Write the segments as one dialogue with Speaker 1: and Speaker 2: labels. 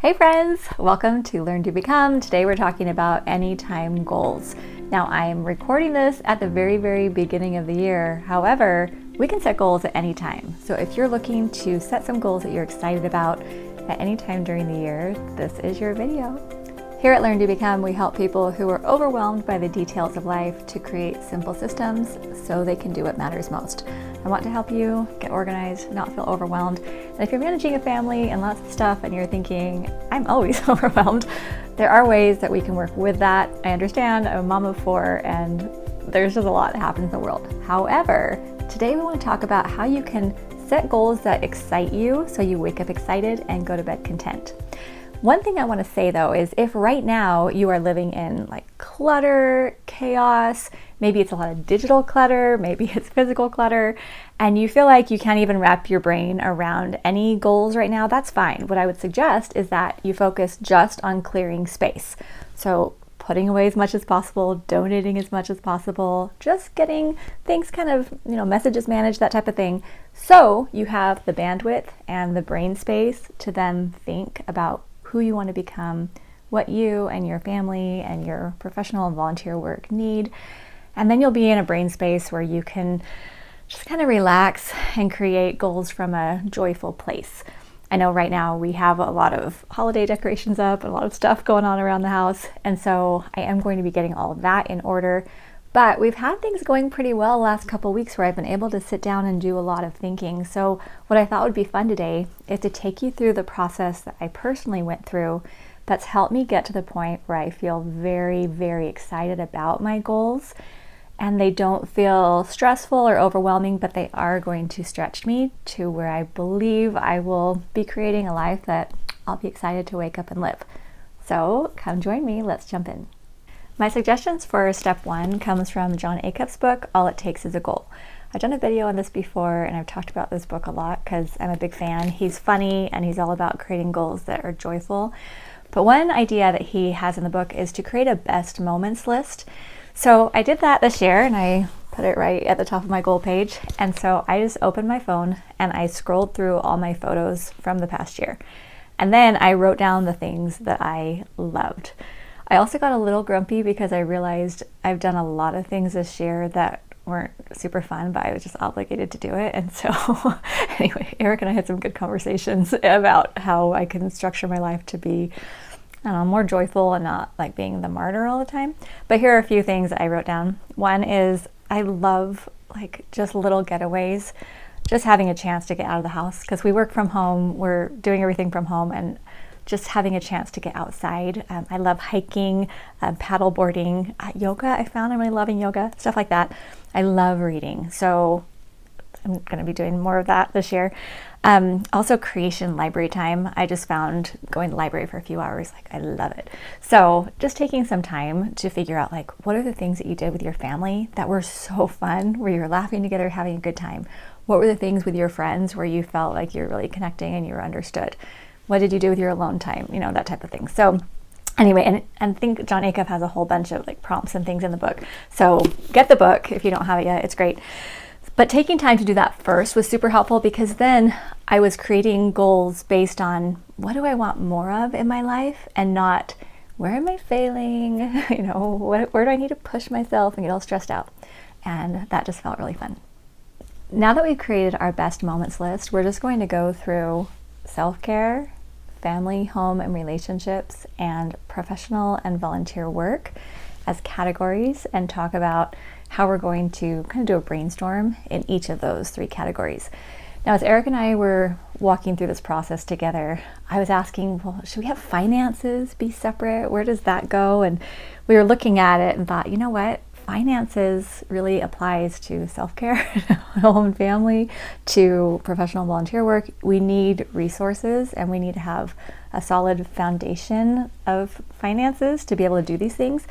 Speaker 1: Hey friends, welcome to Learn to Become. Today we're talking about anytime goals. Now I am recording this at the very beginning of the year. However, we can set goals at any time. So if you're looking to set some goals that you're excited about at any time during the year, this is your video. Here at Learn to Become, we help people who are overwhelmed by the details of life to create simple systems so they can do what matters most. I want to help you get organized, not feel overwhelmed. And if you're managing a family and lots of stuff and you're thinking, I'm always overwhelmed, there are ways that we can work with that. I understand, I'm a mom of 4 and there's just a lot that happens in the world. However, today we want to talk about how you can set goals that excite you so you wake up excited and go to bed content. One thing I want to say though is if right now you are living in like clutter, chaos, maybe it's a lot of digital clutter, maybe it's physical clutter, and you feel like you can't even wrap your brain around any goals right now, that's fine. What I would suggest is that you focus just on clearing space. So putting away as much as possible, donating as much as possible, just getting things kind of, messages managed, that type of thing. So you have the bandwidth and the brain space to then think about who you want to become, what you and your family and your professional and volunteer work need. And then you'll be in a brain space where you can just kind of relax and create goals from a joyful place. I know right now we have a lot of holiday decorations up, a lot of stuff going on around the house. And so I am going to be getting all of that in order. But we've had things going pretty well the last couple of weeks where I've been able to sit down and do a lot of thinking. So what I thought would be fun today is to take you through the process that I personally went through that's helped me get to the point where I feel very excited about my goals. And they don't feel stressful or overwhelming, but they are going to stretch me to where I believe I will be creating a life that I'll be excited to wake up and live. So come join me, let's jump in. My suggestions for step 1 comes from Jon Acheff's book, All It Takes Is a Goal. I've done a video on this before and I've talked about this book a lot because I'm a big fan. He's funny and he's all about creating goals that are joyful. But one idea that he has in the book is to create a best moments list. So I did that this year and I put it right at the top of my goal page. And so I just opened my phone and I scrolled through all my photos from the past year. And then I wrote down the things that I loved. I also got a little grumpy because I realized I've done a lot of things this year that weren't super fun, but I was just obligated to do it. And so anyway, Eric and I had some good conversations about how I can structure my life to be more joyful and not like being the martyr all the time. But here are a few things I wrote down. One is I love like just little getaways, just having a chance to get out of the house because we work from home, we're doing everything from home, and just having a chance to get outside. I love hiking, paddle boarding, yoga. I found I'm really loving yoga, stuff like that. I love reading. So I'm going to be doing more of that this year. Also creation library time. I just found going to the library for a few hours, like I love it. So just taking some time to figure out like, what are the things that you did with your family that were so fun, where you're laughing together, having a good time? What were the things with your friends where you felt like you're really connecting and you were understood? What did you do with your alone time? That type of thing. So anyway, and I think Jon Acheff has a whole bunch of like prompts and things in the book. So get the book if you don't have it yet, it's great. But taking time to do that first was super helpful because then I was creating goals based on what do I want more of in my life and not where am I failing? Where do I need to push myself and get all stressed out? And that just felt really fun. Now that we've created our best moments list, we're just going to go through self-care, family, home, and relationships, and professional and volunteer work as categories and talk about how we're going to kind of do a brainstorm in each of those 3 categories. Now, as Eric and I were walking through this process together, I was asking, well, should we have finances be separate? Where does that go? And we were looking at it and thought, you know what? Finances really applies to self-care, home and family, to professional volunteer work. We need resources and we need to have a solid foundation of finances to be able to do these things.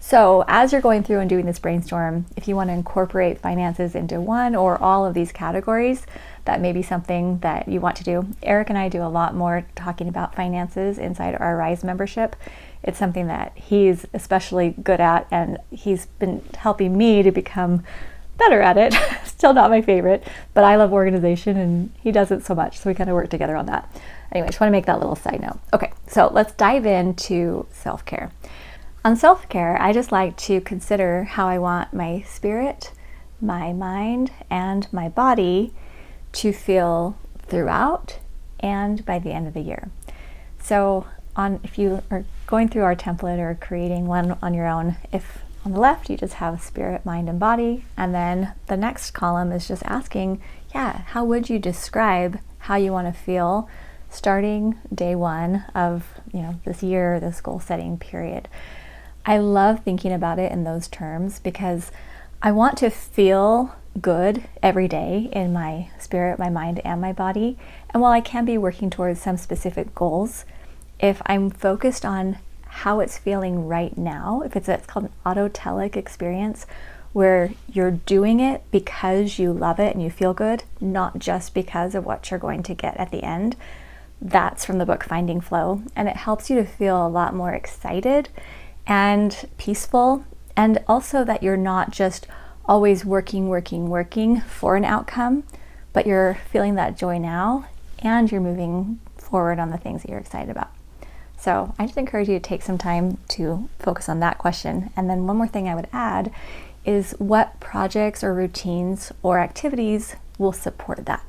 Speaker 1: So as you're going through and doing this brainstorm, if you want to incorporate finances into one or all of these categories, that may be something that you want to do. Eric and I do a lot more talking about finances inside our Rise membership. It's something that he's especially good at, and he's been helping me to become better at it. Still not my favorite, but I love organization and he doesn't so much. So we kind of work together on that. Anyway, just want to make that little side note. Okay, so let's dive into self-care. On self-care, I just like to consider how I want my spirit, my mind, and my body to feel throughout and by the end of the year. So if you are going through our template or creating one on your own, if on the left you just have spirit, mind, and body, and then the next column is just asking, how would you describe how you want to feel starting day one of this year, this goal setting period. I love thinking about it in those terms because I want to feel good every day in my spirit, my mind, and my body. And while I can be working towards some specific goals, if I'm focused on how it's feeling right now, if it's called an autotelic experience, where you're doing it because you love it and you feel good, not just because of what you're going to get at the end. That's from the book Finding Flow, and it helps you to feel a lot more excited and peaceful, and also that you're not just always working for an outcome, but you're feeling that joy now and you're moving forward on the things that you're excited about. So I just encourage you to take some time to focus on that question. And then one more thing I would add is what projects or routines or activities will support that.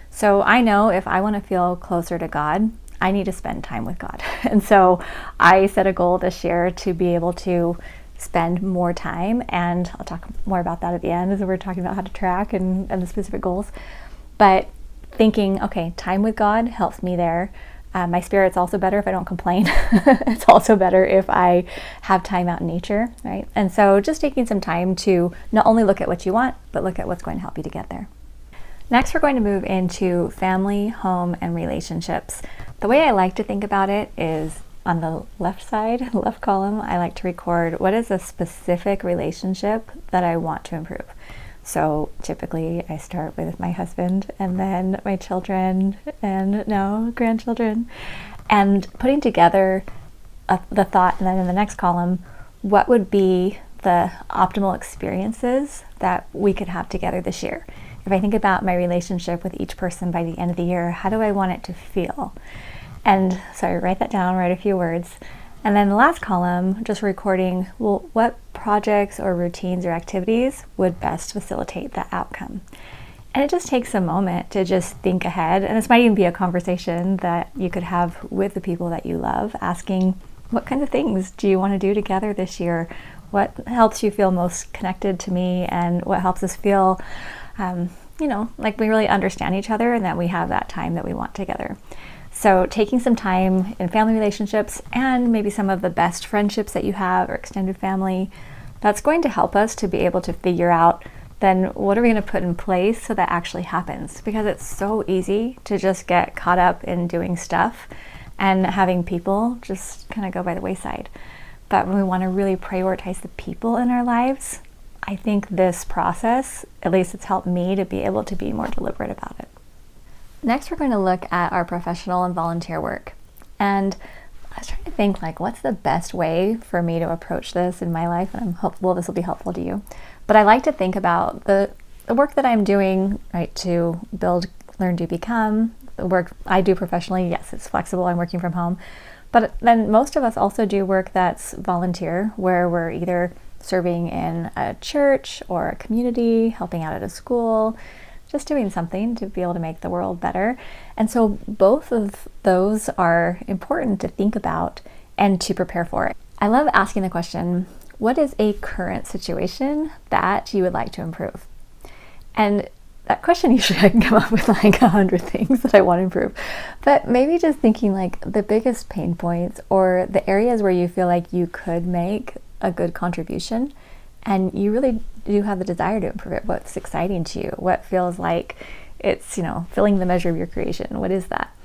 Speaker 1: So I know if I want to feel closer to God, I need to spend time with God. And so I set a goal this year to be able to spend more time, and I'll talk more about that at the end as we're talking about how to track and the specific goals. But thinking, okay, time with God helps me there. My spirit's also better if I don't complain. It's also better if I have time out in nature, right? And so just taking some time to not only look at what you want, but look at what's going to help you to get there. Next, we're going to move into family, home, and relationships. The way I like to think about it is on the left side, left column, I like to record what is a specific relationship that I want to improve. So typically I start with my husband and then my children and now grandchildren, and putting together the thought, and then in the next column, what would be the optimal experiences that we could have together this year. If I think about my relationship with each person by the end of the year, how do I want it to feel? And so I write that down, write a few words. And then the last column, just recording, well, what projects or routines or activities would best facilitate that outcome? And it just takes a moment to just think ahead. And this might even be a conversation that you could have with the people that you love, asking, what kinds of things do you want to do together this year? What helps you feel most connected to me? And what helps us feel, like we really understand each other and that we have that time that we want together. So taking some time in family relationships and maybe some of the best friendships that you have or extended family, that's going to help us to be able to figure out then what are we going to put in place so that actually happens? Because it's so easy to just get caught up in doing stuff and having people just kind of go by the wayside. But when we want to really prioritize the people in our lives, I think this process, at least it's helped me to be able to be more deliberate about it. Next, we're going to look at our professional and volunteer work. And I was trying to think, what's the best way for me to approach this in my life? And I'm hopeful this will be helpful to you. But I like to think about the work that I'm doing, right, to build LearnDoBecome. The work I do professionally, yes, it's flexible. I'm working from home. But then most of us also do work that's volunteer, where we're either serving in a church or a community, helping out at a school, just doing something to be able to make the world better. And so both of those are important to think about and to prepare for it. I love asking the question, what is a current situation that you would like to improve? And that question, usually I can come up with 100 things that I want to improve. But maybe just thinking the biggest pain points or the areas where you feel like you could make a good contribution and you really do have the desire to improve it. What's exciting to you? What feels like it's, filling the measure of your creation? What is that?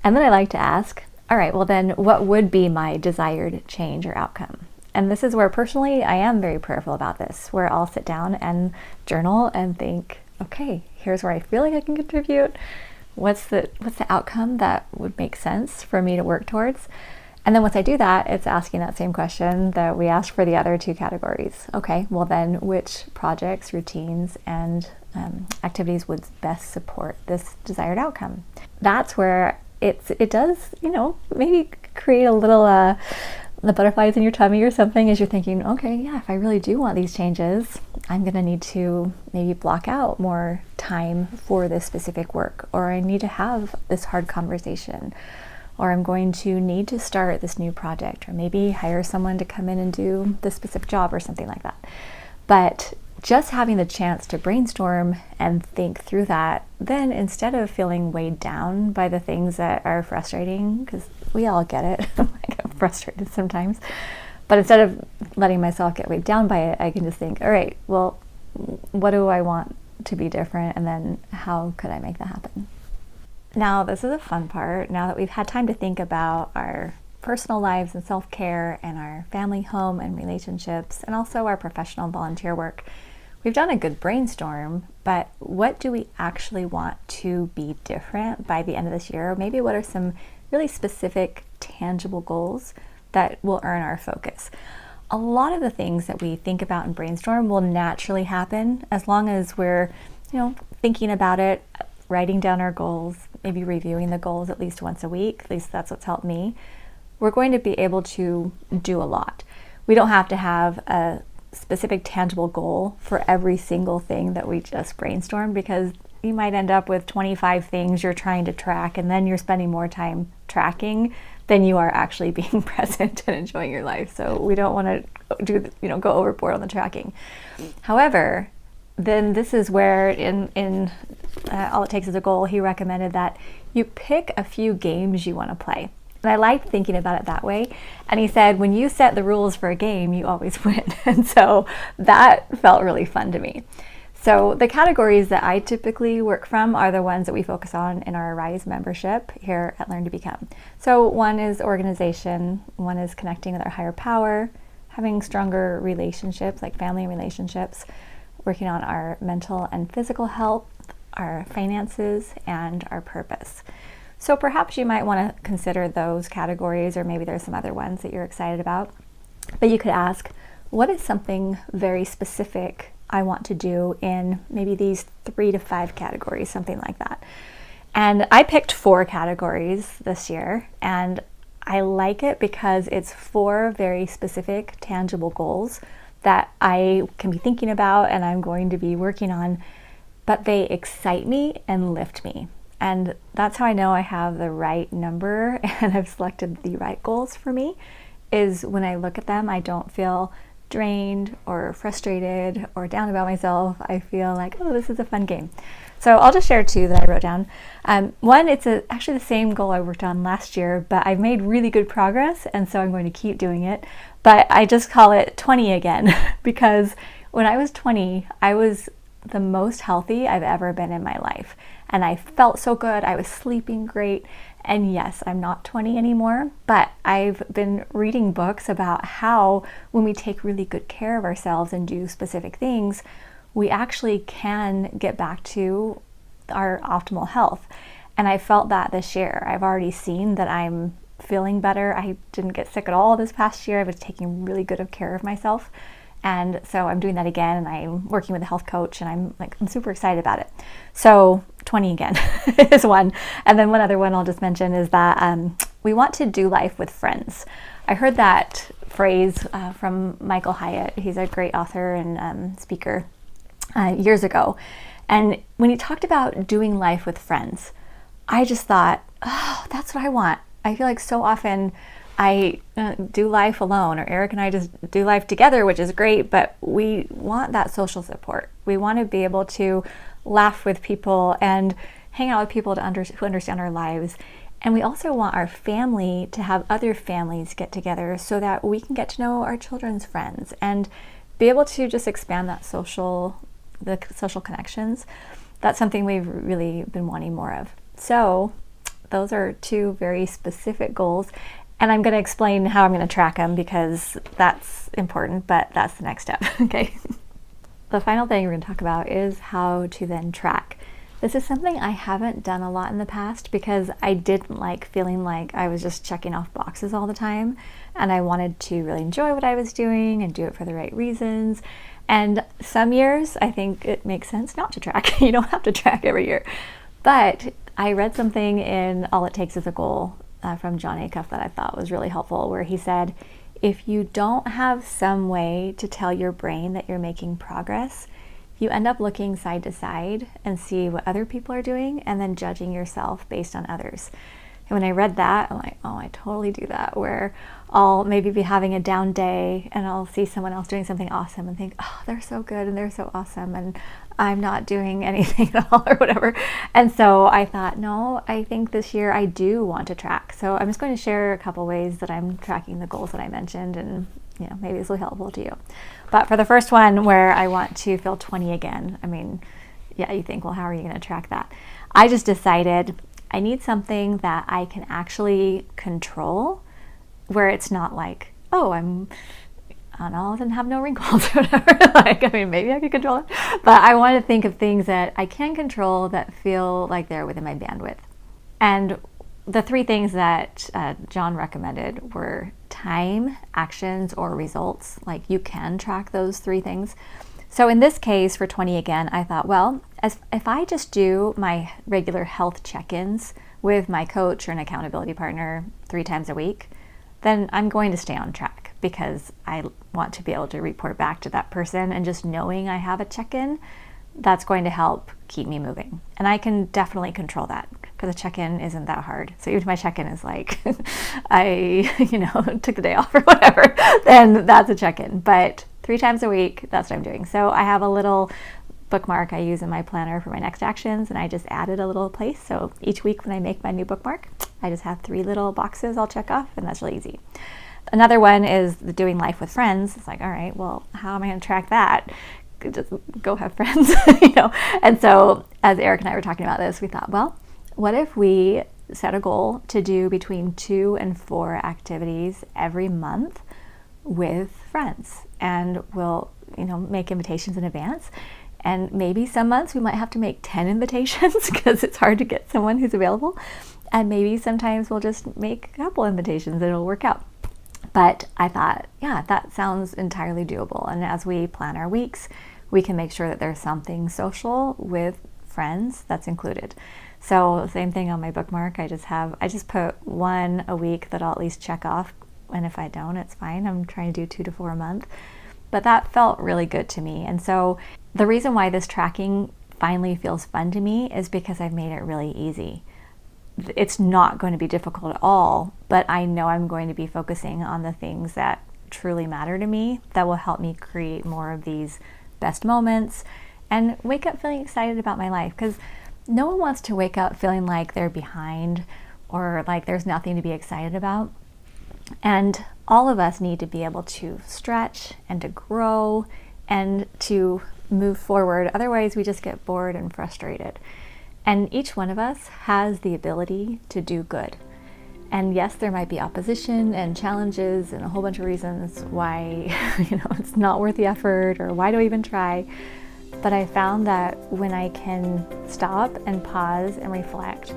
Speaker 1: And then I like to ask, all right, well then what would be my desired change or outcome? And this is where personally I am very prayerful about this, where I'll sit down and journal and think, okay, here's where I feel like I can contribute. What's the outcome that would make sense for me to work towards? And then once I do that, it's asking that same question that we asked for the other two categories. Okay, well then which projects, routines, and activities would best support this desired outcome? That's where it does, maybe create a little the butterflies in your tummy or something as you're thinking, okay, yeah, if I really do want these changes, I'm going to need to maybe block out more time for this specific work, or I need to have this hard conversation, or I'm going to need to start this new project, or maybe hire someone to come in and do this specific job or something like that. But just having the chance to brainstorm and think through that, then instead of feeling weighed down by the things that are frustrating, because we all get it, I get frustrated sometimes, but instead of letting myself get weighed down by it, I can just think, all right, well, what do I want to be different, and then how could I make that happen? Now, this is a fun part. Now that we've had time to think about our personal lives and self-care and our family, home, and relationships, and also our professional volunteer work, we've done a good brainstorm, but what do we actually want to be different by the end of this year? Or maybe what are some really specific, tangible goals that will earn our focus? A lot of the things that we think about and brainstorm will naturally happen as long as we're, thinking about it, writing down our goals, maybe reviewing the goals at least once a week. At least that's what's helped me. We're going to be able to do a lot. We don't have to have a specific tangible goal for every single thing that we just brainstormed, because you might end up with 25 things you're trying to track, and then you're spending more time tracking than you are actually being present and enjoying your life. So we don't want to go overboard on the tracking. However, then this is where in All It Takes Is a Goal, he recommended that you pick a few games you want to play. And I liked thinking about it that way. And he said, when you set the rules for a game, you always win. And so that felt really fun to me. So the categories that I typically work from are the ones that we focus on in our Rise membership here at LearnDoBecome. So one is organization, one is connecting with our higher power, having stronger relationships like family relationships, working on our mental and physical health, our finances, and our purpose. So perhaps you might want to consider those categories, or maybe there's some other ones that you're excited about. But you could ask, what is something very specific I want to do in maybe these 3 to 5 categories, something like that. And I picked 4 categories this year, and I like it because it's 4 very specific, tangible goals that I can be thinking about and I'm going to be working on, but they excite me and lift me. And that's how I know I have the right number and I've selected the right goals for me, is when I look at them, I don't feel drained or frustrated or down about myself. I feel like, oh, this is a fun game. So I'll just share 2 that I wrote down. One, it's actually the same goal I worked on last year, but I've made really good progress, and so I'm going to keep doing it. But I just call it 20 again, because when I was 20, I was the most healthy I've ever been in my life. And I felt so good. I was sleeping great. And yes, I'm not 20 anymore, but I've been reading books about how when we take really good care of ourselves and do specific things, we actually can get back to our optimal health. And I felt that this year. I've already seen that I'm feeling better. I didn't get sick at all this past year. I was taking really good care of myself. And so I'm doing that again, and I'm working with a health coach, and I'm super excited about it. So 20 again is one. And then one other one I'll just mention is that we want to do life with friends. I heard that phrase from Michael Hyatt. He's a great author and speaker years ago. And when he talked about doing life with friends, I just thought, oh, that's what I want. I feel like so often I do life alone, or Eric and I just do life together, which is great, but we want that social support. We want to be able to laugh with people and hang out with people who understand our lives. And we also want our family to have other families get together so that we can get to know our children's friends and be able to just expand that the social connections. That's something we've really been wanting more of. So those are 2 very specific goals. And I'm going to explain how I'm going to track them, because that's important, but that's the next step. Okay. The final thing we're going to talk about is how to then track. This is something I haven't done a lot in the past because I didn't like feeling like I was just checking off boxes all the time, and I wanted to really enjoy what I was doing and do it for the right reasons. And some years I think it makes sense not to track. You don't have to track every year. But I read something in All It Takes Is a Goal from Jon Acuff that I thought was really helpful, where he said, if you don't have some way to tell your brain that you're making progress, you end up looking side to side and see what other people are doing and then judging yourself based on others. And when I read that, I'm like, oh, I totally do that, where I'll maybe be having a down day and I'll see someone else doing something awesome and think, oh, they're so good and they're so awesome, and I'm not doing anything at all or whatever. And so I thought, no, I think this year I do want to track. So I'm just going to share a couple ways that I'm tracking the goals that I mentioned, and maybe this will be helpful to you. But for the first one, where I want to feel 20 again, I mean, yeah, you think, well, how are you going to track that? I just decided I need something that I can actually control, where it's not like, oh, I don't know, and have no wrinkles or whatever. Maybe I could control it, but I want to think of things that I can control that feel like they're within my bandwidth. And the three things that John recommended were time, actions, or results. Like, you can track those three things. So in this case, for 20 again, I thought, well, if I just do my regular health check-ins with my coach or an accountability partner 3 times a week, then I'm going to stay on track, because I want to be able to report back to that person, and just knowing I have a check-in, that's going to help keep me moving. And I can definitely control that, because a check-in isn't that hard. So even if my check-in is like, I, took the day off or whatever, then that's a check-in. But 3 times a week, that's what I'm doing. So I have a little bookmark I use in my planner for my next actions, and I just added a little place. So each week when I make my new bookmark, I just have 3 little boxes I'll check off, and that's really easy. Another one is doing life with friends. It's like, all right, well, how am I going to track that? Just go have friends, And so as Eric and I were talking about this, we thought, well, what if we set a goal to do between 2 and 4 activities every month with friends, and we'll, make invitations in advance. And maybe some months we might have to make 10 invitations because it's hard to get someone who's available. And maybe sometimes we'll just make a couple invitations and it'll work out. But I thought, yeah, that sounds entirely doable. And as we plan our weeks, we can make sure that there's something social with friends that's included. So same thing on my bookmark. I just put 1 a week that I'll at least check off. And if I don't, it's fine. I'm trying to do 2 to 4 a month. But that felt really good to me. And so the reason why this tracking finally feels fun to me is because I've made it really easy. It's not going to be difficult at all, but I know I'm going to be focusing on the things that truly matter to me, that will help me create more of these best moments and wake up feeling excited about my life. Because no one wants to wake up feeling like they're behind or like there's nothing to be excited about. And all of us need to be able to stretch and to grow and to move forward. Otherwise, we just get bored and frustrated. And each one of us has the ability to do good. And yes, there might be opposition and challenges and a whole bunch of reasons why, it's not worth the effort, or why do I even try? But I found that when I can stop and pause and reflect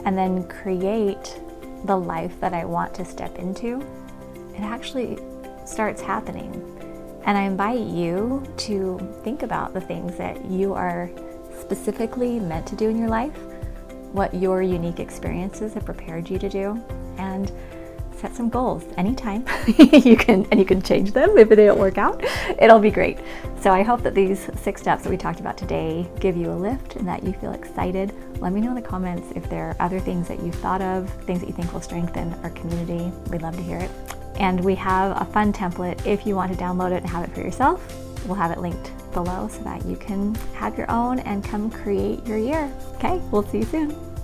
Speaker 1: and then create the life that I want to step into, it actually starts happening. And I invite you to think about the things that you are specifically meant to do in your life, what your unique experiences have prepared you to do, and set some goals anytime. you can change them if they don't work out. It'll be great. So I hope that these 6 steps that we talked about today give you a lift and that you feel excited. Let me know in the comments if there are other things that you've thought of, things that you think will strengthen our community. We'd love to hear it. And we have a fun template if you want to download it and have it for yourself. We'll have it linked below so that you can have your own and come create your year. Okay, we'll see you soon.